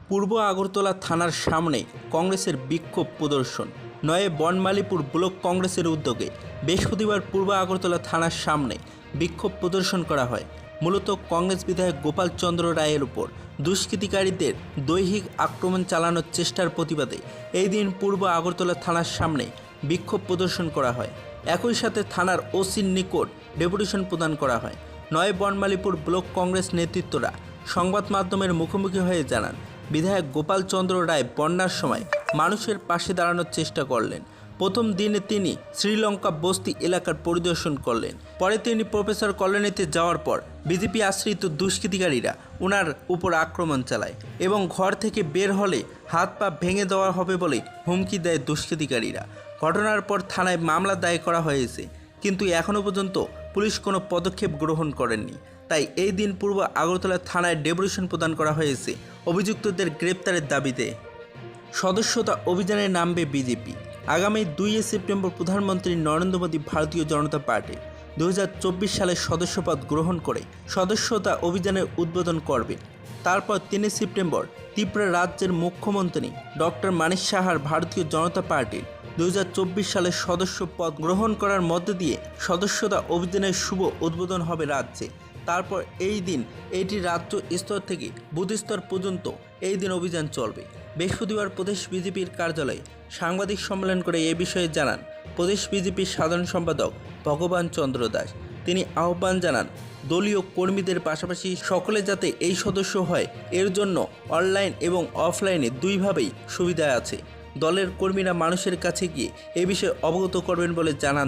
পূর্ব আগরতলা থানার সামনে কংগ্রেসের বিক্ষোভ প্রদর্শন। নয়ে বনমালীপুর ব্লক কংগ্রেসের উদ্যোগে বৃহস্পতিবার পূর্ব আগরতলা থানার সামনে বিক্ষোভ প্রদর্শন করা হয়। মূলত কংগ্রেস বিধায়ক গোপাল চন্দ্র রায়ের উপর দুষ্কৃতিকারীদের দৈহিক আক্রমণ চালানোর চেষ্টার প্রতিবাদে এই দিন পূর্ব আগরতলা থানার সামনে বিক্ষোভ প্রদর্শন করা হয়। একই সাথে থানার ওসির নিকট ডেপুটেশন প্রদান করা হয়। নয়ে বনমালীপুর ব্লক কংগ্রেস নেতৃত্বরা সংবাদ মাধ্যমের মুখোমুখি হয়ে জানান, বিধায়ক গোপাল চন্দ্র রায় বন্যার সময় মানুষের পাশে দাঁড়ানোর চেষ্টা করলেন। প্রথম দিনে তিনি শ্রীলঙ্কা বস্তি এলাকার পরিদর্শন করলেন। পরে তিনি প্রফেসর কলোনিতে যাওয়ার পর বিজেপি আশ্রিত দুষ্কৃতিকারীরা ওনার উপর আক্রমণ চালায় এবং ঘর থেকে বের হলে হাত পা ভেঙে দেওয়া হবে বলে হুমকি দেয় দুষ্কৃতিকারীরা। ঘটনার পর থানায় মামলা দায়ের করা হয়েছে, কিন্তু এখনও পর্যন্ত পুলিশ কোনো পদক্ষেপ গ্রহণ করেননি। তাই এই দিন পূর্ব আগরতলা থানায় ডেপুটেশন প্রদান করা হয়েছে অভিযুক্তদের গ্রেপ্তারের দাবিতে। সদস্যতা অভিযানে নামবে বিজেপি। আগামী 2 সেপ্টেম্বর প্রধানমন্ত্রী নরেন্দ্র মোদী ভারতীয় জনতা পার্টির 2024 সালের সদস্যপদ গ্রহণ করে সদস্যতা অভিযানের উদ্বোধন করবেন। তারপর 3 সেপ্টেম্বর ত্রিপুরা রাজ্যের মুখ্যমন্ত্রী ডক্টর মানিক সাহার ভারতীয় জনতা পার্টির 2024 সালের সদস্য পদ গ্রহণ করার মধ্য দিয়ে সদস্যতা অভিযানের শুভ উদ্বোধন হবে রাজ্যে। তারপর এই দিন এটি রাজ্য স্তর থেকে বুথ স্তর পর্যন্ত এই দিন অভিযান চলবে। বৃহস্পতিবার প্রদেশ বিজেপির কার্যালয়ে সাংবাদিক সম্মেলন করে এ বিষয়ে জানান প্রদেশ বিজেপির সাধারণ সম্পাদক ভগবান চন্দ্র দাস। তিনি আহ্বান জানান দলীয় কর্মীদের পাশাপাশি সকলে যাতে এই সদস্য হয়, এর জন্য অনলাইন এবং অফলাইনে দুইভাবেই সুবিধা আছে। দলের কর্মীরা মানুষের কাছে গিয়ে এ বিষয়ে অবগত করবেন বলে জানান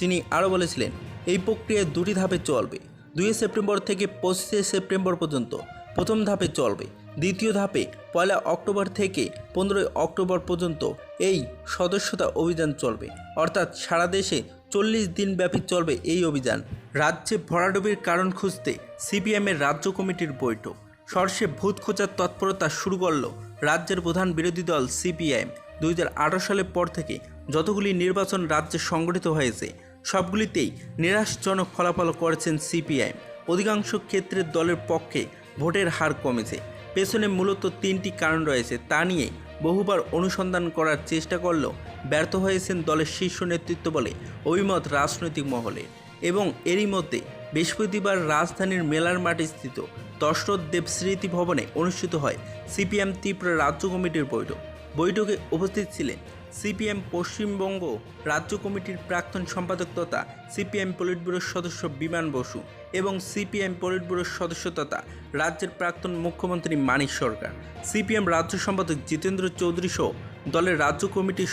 তিনি আরও বলেছিলেন, এই প্রক্রিয়া 2টি ধাপে চলবে। 2 সেপ্টেম্বর থেকে 25 সেপ্টেম্বর পর্যন্ত প্রথম ধাপে চলবে। দ্বিতীয় ধাপে 1 অক্টোবর থেকে 15 অক্টোবর পর্যন্ত এই সদস্যতা অভিযান চলবে। অর্থাৎ সারা দেশে 40 দিন ব্যাপী চলবে এই অভিযান। রাজ্যে ভরাডুবির কারণ খুঁজতে সিপিএমের রাজ্য কমিটির বৈঠক। সর্ষে ভূত খোঁজার তৎপরতা শুরু করল রাজ্যের প্রধান বিরোধী দল সিপিআইএম। 2018 সালের পর থেকে যতগুলি নির্বাচন রাজ্যে সংগঠিত হয়েছে সবগুলিতেই নিরাশজনক ফলাফল করেছেন সিপিআইএম। অধিকাংশ ক্ষেত্রে দলের পক্ষে ভোটের হার কমেছে। পেছনে মূলত 3টি কারণ রয়েছে, তা নিয়ে বহুবার অনুসন্ধান করার চেষ্টা করলেও ব্যর্থ হয়েছেন দলের শীর্ষ নেতৃত্ব বলে অভিমত রাজনৈতিক মহলে। এবং এরই মধ্যে বৃহস্পতিবার রাজধানীর মেলার মাঠে স্থিত দশরথ দেব স্মৃতি ভবনে অনুষ্ঠিত হয় সিপিএম ত্রিপুরা রাজ্য কমিটির বৈঠক। বৈঠকে উপস্থিত ছিলেন সিপিএম পশ্চিমবঙ্গ রাজ্য কমিটির প্রাক্তন সম্পাদক তথা সিপিএম পলিট ব্যুরোর সদস্য বিমান বসু এবং সিপিএম পলিট ব্যুরোর সদস্য তথা রাজ্যের প্রাক্তন মুখ্যমন্ত্রী মানিক সরকার, সিপিএম রাজ্য সম্পাদক জিতেন্দ্র চৌধুরী সহ দলের রাজ্য কমিটির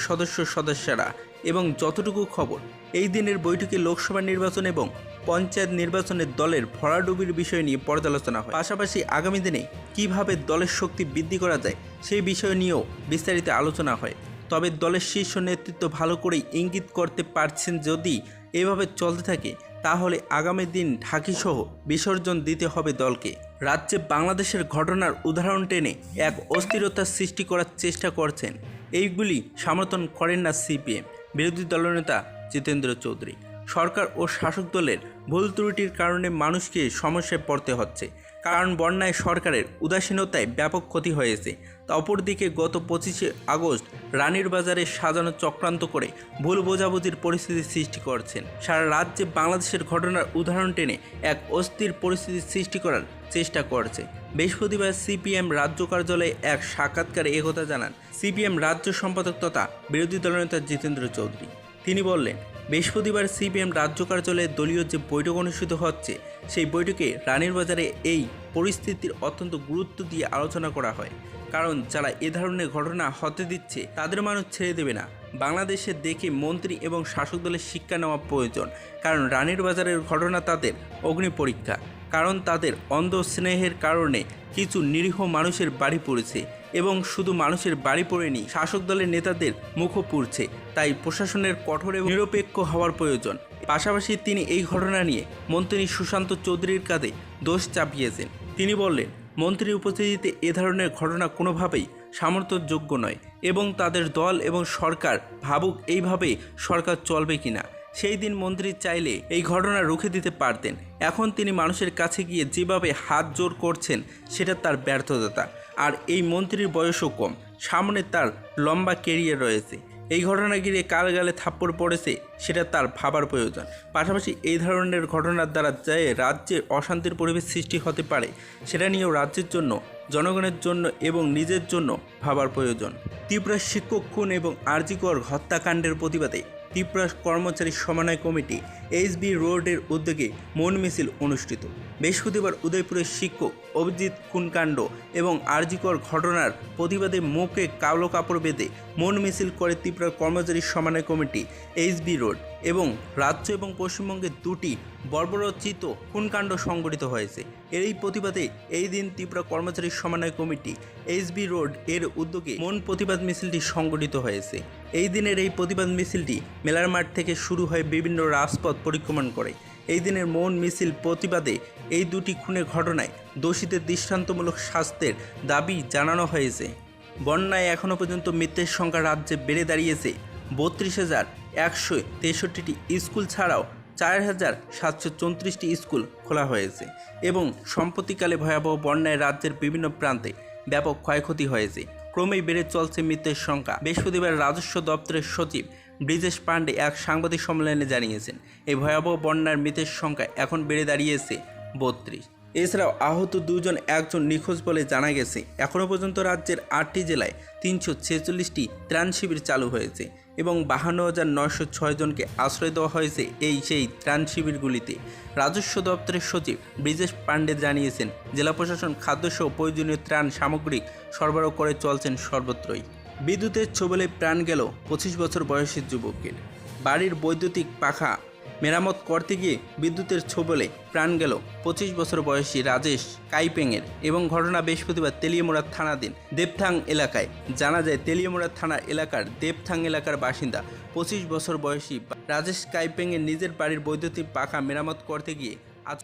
সদস্যরা। এবং যতটুকু খবর, এই দিনের বৈঠকে লোকসভা নির্বাচন এবং পঞ্চায়েত নির্বাচনের দলের ভরাডুবির বিষয় নিয়ে পর্যালোচনা হয়। পাশাপাশি আগামী দিনে কীভাবে দলের শক্তি বৃদ্ধি করা যায় সেই বিষয় নিয়েও বিস্তারিত আলোচনা হয়। তবে দলের শীর্ষ নেতৃত্ব ভালো করেই ইঙ্গিত করতে পারছেন, যদি এভাবে চলতে থাকে তাহলে আগামী দিন ঢাকিসহ বিসর্জন দিতে হবে দলকে। রাজ্যে বাংলাদেশের ঘটনার উদাহরণ টেনে এক অস্থিরতার সৃষ্টি করার চেষ্টা করছেন, এইগুলি সমর্থন করেন না সিপিএম। বিরোধী দলনেতা জিতেন্দ্র চৌধুরী, সরকার ও শাসক দলের ভুল ত্রুটির কারণে মানুষকে সমস্যায় পড়তে হচ্ছে, কারণ বন্যায় সরকারের উদাসীনতায় ব্যাপক ক্ষতি হয়েছে। তা অপরদিকে গত 25 আগস্ট রানীর বাজারে সাজানো চক্রান্ত করে ভুল বোঝাবুঝির পরিস্থিতি সৃষ্টি করছেন। সারা রাজ্যে বাংলাদেশের ঘটনার উদাহরণ টেনে এক অস্থির পরিস্থিতি সৃষ্টি করার চেষ্টা করছে। বৃহস্পতিবার সিপিএম রাজ্য কার্যালয়ে এক সাক্ষাৎকারে একথা জানান সিপিএম রাজ্য সম্পাদক তথা বিরোধী দলনেতা জিতেন্দ্র চৌধুরী। তিনি বললেন, বৃহস্পতিবার সিপিএম রাজ্য কার্যালয়ে দলীয় যে বৈঠক অনুষ্ঠিত হচ্ছে সেই বৈঠকে রানীর বাজারে এই পরিস্থিতির অত্যন্ত গুরুত্ব দিয়ে আলোচনা করা হয়। কারণ যারা এ ধরনের ঘটনা হতে দিচ্ছে তাদের মানুষ ছেড়ে দেবে না। বাংলাদেশে দেখে মন্ত্রী এবং শাসক দলের শিক্ষা নেওয়া প্রয়োজন, কারণ রানীর বাজারের ঘটনা তাদের অগ্নি পরীক্ষা। কারণ তাদের অন্ধ স্নেহের কারণে কিছু নিরীহ মানুষের বাড়ি পড়েছে এবং শুধু মানুষের বাড়ি পড়েনি, শাসক দলের নেতাদের মুখও পুড়ছে। তাই প্রশাসনের কঠোর এবং নিরপেক্ষ হওয়ার প্রয়োজন। পাশাপাশি তিনি এই ঘটনা নিয়ে মন্ত্রী সুশান্ত চৌধুরীর কাঁধে দোষ চাপিয়েছেন। তিনি বললেন, মন্ত্রীর উপস্থিতিতে এ ধরনের ঘটনা কোনোভাবেই সামর্থ্যযোগ্য নয় এবং তাদের দল এবং সরকার ভাবুক এইভাবে সরকার চলবে কিনা। সেই দিন মন্ত্রী চাইলে এই ঘটনা রুখে দিতে পারতেন। এখন তিনি মানুষের কাছে গিয়ে যেভাবে হাত জোর করছেন সেটা তার ব্যর্থতা। আর এই মন্ত্রীর বয়সও কম, সামনে তার লম্বা ক্যারিয়ার রয়েছে। এই ঘটনা ঘিরে কার গালে থাপ্পড় পড়েছে সেটা তার ভাবার প্রয়োজন। পাশাপাশি এই ধরনের ঘটনার দ্বারা যে রাজ্যে অশান্তির পরিবেশ সৃষ্টি হতে পারে সেটা নিয়েও রাজ্যের জন্য, জনগণের জন্য এবং নিজের জন্য ভাবার প্রয়োজন। ত্রিপুরার শিক্ষক খুন এবং আরজিকর হত্যাকাণ্ডের প্রতিবাদে ত্রিপুরা কর্মচারী সমন্বয় কমিটি এইচবি রোডের উদ্যোগে মৌন মিছিল অনুষ্ঠিত। বৃহস্পতিবার উদয়পুরের শিক্ষক অভিজিৎ খুনকাণ্ড এবং আরজিকর ঘটনার প্রতিবাদে মুখে কালো কাপড় বেঁধে মৌন মিছিল করে ত্রিপুরা কর্মচারী সমন্বয় কমিটি এইচবি রোড এবং রাজ্য এবং পশ্চিমবঙ্গের দুটি বর্বরোচিত খুনকাণ্ড সংঘটিত হয়েছে। এই প্রতিবাদে এই দিন ত্রিপুরা কর্মচারী সমন্বয় কমিটি এইচবি রোড এর উদ্যোগে মৌন প্রতিবাদ মিছিলটি সংঘটিত হয়েছে। এই দিনের এই প্রতিবাদ মিছিলটি মেলার মাঠ থেকে শুরু হয়ে বিভিন্ন রাজপথ পরিক্রমণ করে। এই দিনের মৌন মিছিল প্রতিবাদে এই দুটি খুনের ঘটনায় দোষীদের দৃষ্টান্তমূলক শাস্তির দাবি জানানো হয়েছে। বন্যায় এখনও পর্যন্ত মৃতের সংখ্যা রাজ্যে বেড়ে দাঁড়িয়েছে 32,163টি স্কুল ছাড়াও 4,734টি স্কুল খোলা হয়েছে এবং সম্প্রতিকালে ভয়াবহ বন্যায় রাজ্যের বিভিন্ন প্রান্তে ব্যাপক ক্ষয়ক্ষতি হয়েছে। ক্রমেই বেড়ে চলছে মৃতের সংখ্যা। বৃহস্পতিবার রাজস্ব দপ্তরের সচিব ব্রিজেশ পাণ্ডে এক সাংবাদিক সম্মেলনে জানিয়েছেন, এই ভয়াবহ বন্যার মৃতের সংখ্যা এখন বেড়ে দাঁড়িয়েছে 32। এছাড়াও আহত 2 জন, 1 জন নিখোঁজ বলে জানা গেছে। এখনও পর্যন্ত রাজ্যের 8টি জেলায় 346টি ত্রাণ শিবির চালু হয়েছে এবং 52,906 জনকে আশ্রয় দেওয়া হয়েছে সেই ত্রাণ শিবিরগুলিতে। রাজস্ব দপ্তরের সচিব ব্রিজেশ পাণ্ডে জানিয়েছেন, জেলা প্রশাসন খাদ্যসহ প্রয়োজনীয় ত্রাণ সামগ্রিক সরবরাহ করে চলছেন সর্বত্রই। বিদ্যুতের ছোবলে প্রাণ গেল 25 বছর বয়সী যুবকের। বাড়ির বৈদ্যুতিক পাখা মেরামত করতে গিয়ে বিদ্যুতের ছোবলে প্রাণ গেল 25 বছর বয়সী রাজেশ কাইপেংয়ের এবং ঘটনা বৃহস্পতিবার তেলিয়ামুড়া থানাধীন দেবথাং এলাকায়। জানা যায়, তেলিয়ামুড়া থানা এলাকার দেবথাং এলাকার বাসিন্দা 25 বছর বয়সী রাজেশ কাইপেংয়ের নিজের বাড়ির বৈদ্যুতিক পাখা মেরামত করতে গিয়ে আজ